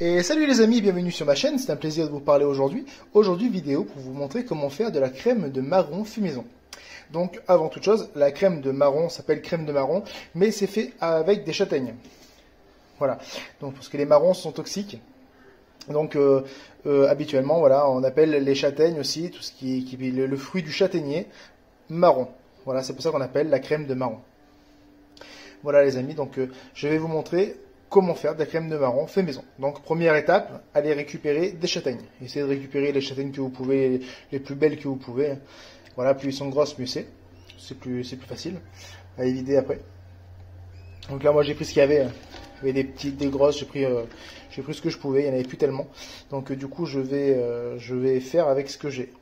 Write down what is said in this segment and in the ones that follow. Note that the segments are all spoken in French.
Et salut les amis, bienvenue sur ma chaîne, c'est un plaisir de vous parler aujourd'hui. Aujourd'hui vidéo pour vous montrer comment faire de la crème de marron fait maison. Donc avant toute chose, la crème de marron s'appelle crème de marron, mais c'est fait avec des châtaignes. Voilà, donc parce que les marrons sont toxiques. Donc habituellement, voilà, on appelle les châtaignes aussi, tout ce qui est le fruit du châtaignier, marron. Voilà, c'est pour ça qu'on appelle la crème de marron. Voilà les amis, donc je vais vous montrer comment faire de la crème de marron fait maison. Donc première étape, allez récupérer des châtaignes. Essayez de récupérer les châtaignes que vous pouvez, les plus belles que vous pouvez. Voilà, plus elles sont grosses, mieux c'est. C'est plus facile à éviter après. Donc là moi j'ai pris ce qu'il y avait. Il y avait des petites, des grosses, j'ai pris ce que je pouvais, il n'y en avait plus tellement. Donc du coup je vais faire avec ce que j'ai.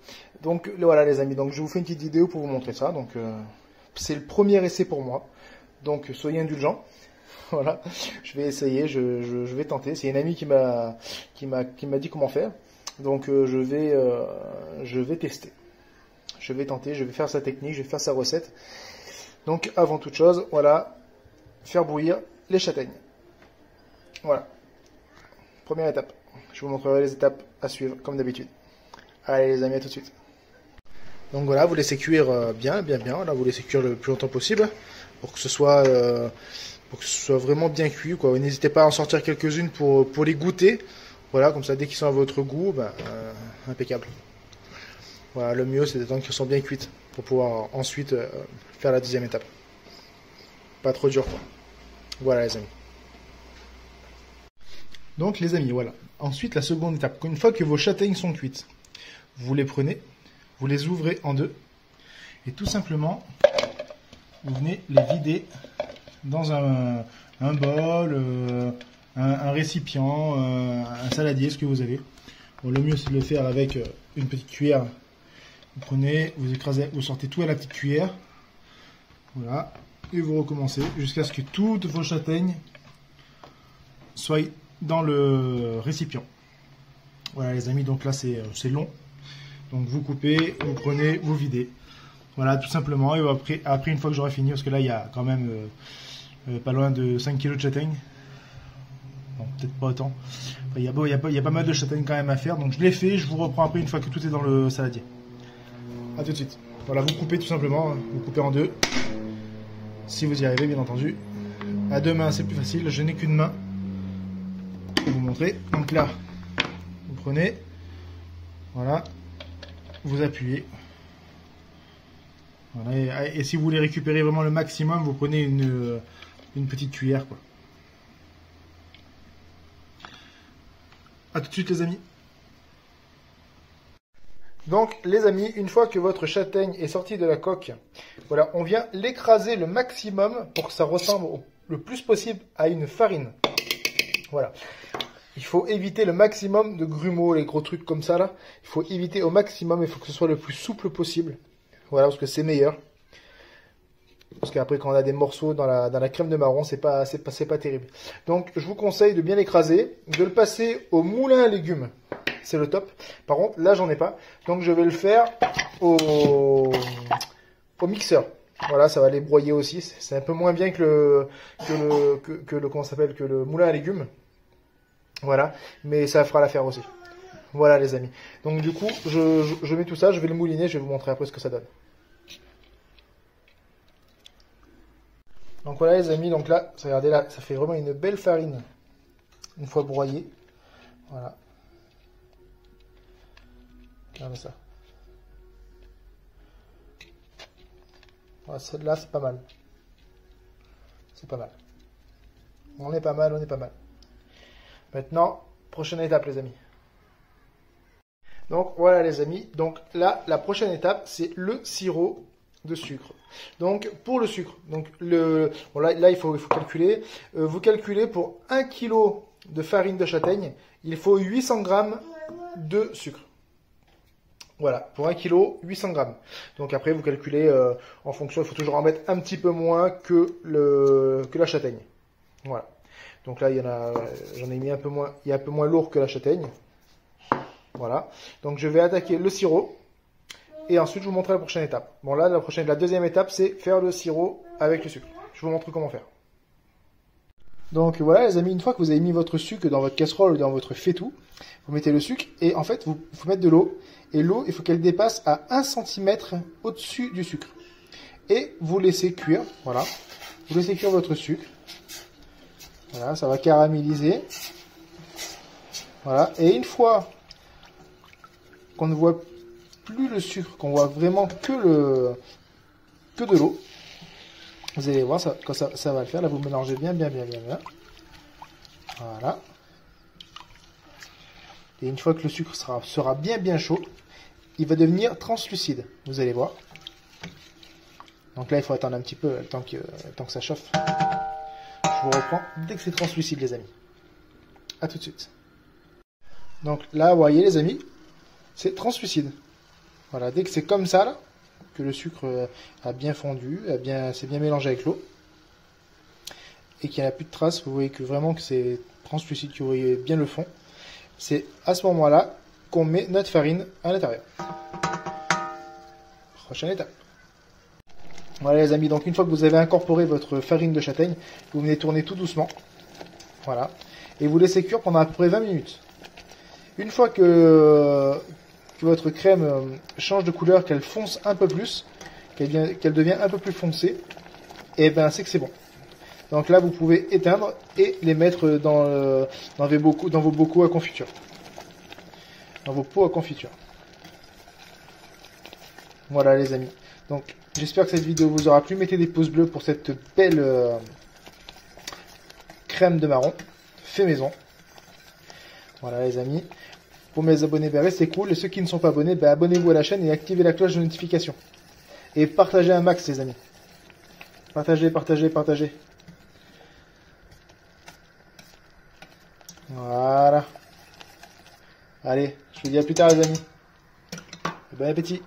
Donc voilà les amis, donc je vous fais une petite vidéo pour vous montrer ça. Donc c'est le premier essai pour moi. Donc soyez indulgents. Voilà, je vais essayer, je vais tenter. C'est une amie qui m'a dit comment faire. Donc je vais tester. Je vais tenter, je vais faire sa technique, je vais faire sa recette. Donc avant toute chose, voilà, faire bouillir les châtaignes. Voilà. Première étape. Je vous montrerai les étapes à suivre comme d'habitude. Allez les amis, à tout de suite. Donc voilà, vous laissez cuire bien. Là, vous laissez cuire le plus longtemps possible pour que ce soit vraiment bien cuit, quoi. N'hésitez pas à en sortir quelques-unes pour les goûter. Voilà, comme ça, dès qu'ils sont à votre goût, impeccable. Voilà, le mieux, c'est d'attendre qu'elles sont bien cuites pour pouvoir ensuite faire la deuxième étape. Pas trop dur, quoi. Voilà, les amis. Donc, les amis, voilà. Ensuite, la seconde étape. Une fois que vos châtaignes sont cuites, vous les prenez, vous les ouvrez en deux, et tout simplement, vous venez les vider dans un bol, un récipient, un saladier, ce que vous avez. Bon, le mieux c'est de le faire avec une petite cuillère. Vous prenez, vous écrasez, vous sortez tout à la petite cuillère. Voilà. Et vous recommencez jusqu'à ce que toutes vos châtaignes soient dans le récipient. Voilà les amis, donc là c'est long. Donc vous coupez, vous prenez, vous videz. Voilà, tout simplement. Et après une fois que j'aurai fini, parce que là il y a quand même pas loin de 5 kg de châtaignes. Bon, peut-être pas autant. Enfin, il y a pas mal de châtaignes quand même à faire. Donc je les fais, je vous reprends après une fois que tout est dans le saladier. A tout de suite. Voilà, vous coupez tout simplement. Vous coupez en deux. Si vous y arrivez, bien entendu. À deux mains, c'est plus facile. Je n'ai qu'une main pour vous montrer. Donc là, vous prenez. Voilà. Vous appuyez. Voilà, et si vous voulez récupérer vraiment le maximum, vous prenez une petite cuillère, quoi. A tout de suite les amis. Donc les amis, une fois que votre châtaigne est sortie de la coque, voilà, on vient l'écraser le maximum pour que ça ressemble le plus possible à une farine. Voilà. Il faut éviter le maximum de grumeaux, les gros trucs comme ça là. Il faut éviter au maximum, il faut que ce soit le plus souple possible. Voilà, parce que c'est meilleur. Parce qu'après, quand on a des morceaux dans la crème de marron, c'est pas terrible. Donc, je vous conseille de bien l'écraser, de le passer au moulin à légumes. C'est le top. Par contre, là, j'en ai pas. Donc, je vais le faire au mixeur. Voilà, ça va les broyer aussi. C'est un peu moins bien que comment ça s'appelle, que le moulin à légumes. Voilà, mais ça fera l'affaire aussi. Voilà, les amis. Donc, du coup, je mets tout ça, je vais le mouliner, je vais vous montrer après ce que ça donne. Donc voilà les amis, donc là, regardez là, ça fait vraiment une belle farine une fois broyée. Voilà. Regardez ça. Voilà, celle-là, c'est pas mal. C'est pas mal. On est pas mal, on est pas mal. Maintenant, prochaine étape les amis. Donc voilà les amis, donc là, la prochaine étape, c'est le sirop de sucre. Donc pour le sucre, donc bon, là il faut calculer. Vous calculez pour 1 kg de farine de châtaigne, il faut 800 g de sucre. Voilà, pour 1 kg, 800 g. Donc après vous calculez en fonction, il faut toujours en mettre un petit peu moins que la châtaigne. Voilà. Donc là j'en ai mis un peu moins, il est un peu moins lourd que la châtaigne. Voilà. Donc je vais attaquer le sirop. Et ensuite, je vous montrerai la prochaine étape. Bon, là, la deuxième étape, c'est faire le sirop avec le sucre. Je vous montre comment faire. Donc voilà les amis, une fois que vous avez mis votre sucre dans votre casserole ou dans votre faitout, vous mettez le sucre et en fait, il faut mettre de l'eau. Et l'eau, il faut qu'elle dépasse à 1 cm au-dessus du sucre. Et vous laissez cuire, voilà. Vous laissez cuire votre sucre. Voilà, ça va caraméliser. Voilà, et une fois qu'on ne voit plus le sucre, qu'on voit vraiment que de l'eau, vous allez voir, quand ça va le faire. Là, vous mélangez bien. Voilà. Et une fois que le sucre sera bien chaud, il va devenir translucide. Vous allez voir. Donc là, il faut attendre un petit peu, le temps que ça chauffe. Je vous reprends dès que c'est translucide, les amis. A tout de suite. Donc là, vous voyez, les amis, c'est translucide. Voilà, dès que c'est comme ça, là, que le sucre a bien fondu, s'est bien mélangé avec l'eau, et qu'il n'y a plus de traces, vous voyez que vraiment que c'est translucide, que vous voyez bien le fond. C'est à ce moment-là qu'on met notre farine à l'intérieur. Prochaine étape. Voilà les amis, donc une fois que vous avez incorporé votre farine de châtaigne, vous venez tourner tout doucement. Voilà. Et vous laissez cuire pendant à peu près 20 minutes. Une fois que votre crème change de couleur, qu'elle fonce un peu plus, qu'elle devient un peu plus foncée, et ben c'est que c'est bon. Donc là, vous pouvez éteindre et les mettre dans vos bocaux à confiture. Dans vos pots à confiture. Voilà les amis. Donc j'espère que cette vidéo vous aura plu. Mettez des pouces bleus pour cette belle crème de marron fait maison. Voilà les amis. Pour mes abonnés, ben, restez cool. Et ceux qui ne sont pas abonnés, ben, abonnez-vous à la chaîne et activez la cloche de notification. Et partagez un max les amis. Partagez. Voilà. Allez, je vous dis à plus tard les amis. Bon appétit.